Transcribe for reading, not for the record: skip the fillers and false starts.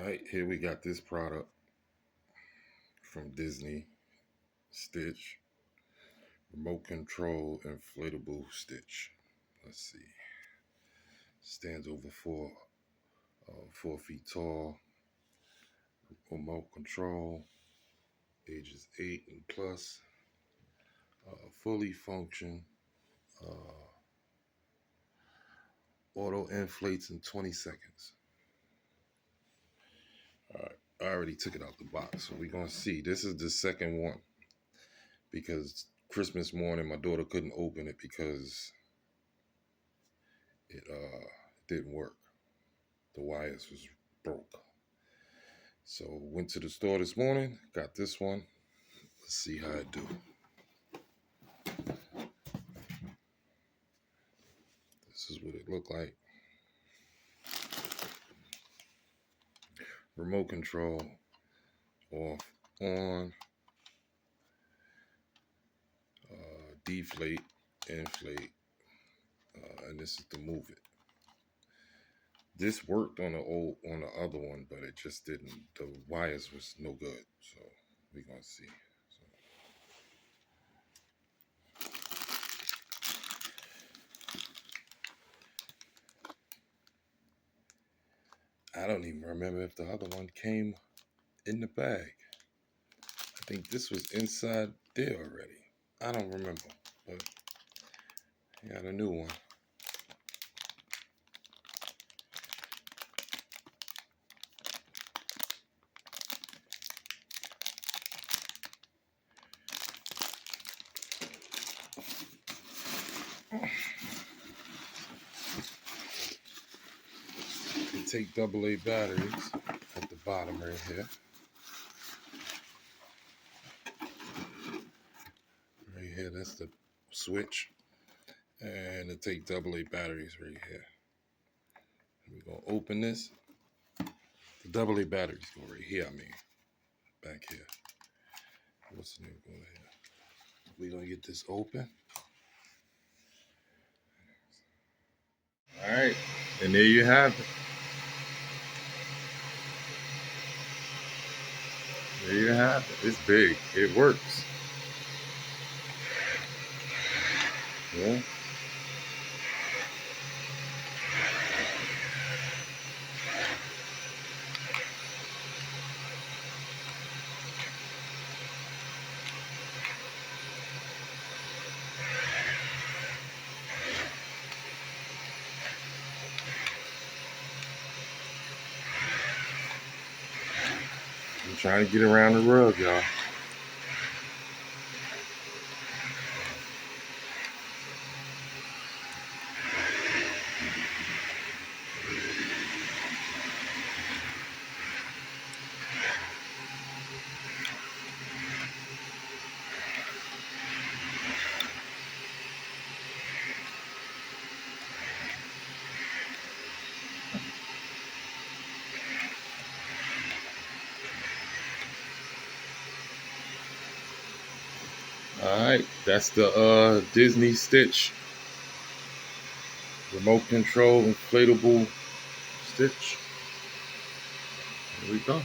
Alright, here we got this product from Disney, Stitch, remote control inflatable stitch. Let's see. Stands over 4 feet tall. Remote control, ages 8 and plus. Fully function. Auto inflates in 20 seconds. Alright, I already took it out the box, so we're gonna see. This is the second one because Christmas morning my daughter couldn't open it because it didn't work. The wires was broke. So went to the store this morning, got this one. Let's see how it do. This is what it looked like. Remote control, off, on, deflate, inflate, and this is to move it. This worked on the other one, but it just didn't. The wires was no good, so we're gonna see. I don't even remember if the other one came in the bag. I think this was inside there already. I don't remember, but I got a new one. They take AA batteries at the bottom right here. Right here, that's the switch. And it take AA batteries right here. We're gonna open this. The AA batteries go right here, back here. What's the name going here? We're gonna get this open. All right, and there you have it. There you have it. It's big. It works. Yeah. I'm trying to get around the rug, y'all. All right, that's the Disney Stitch remote control inflatable stitch. Here we go.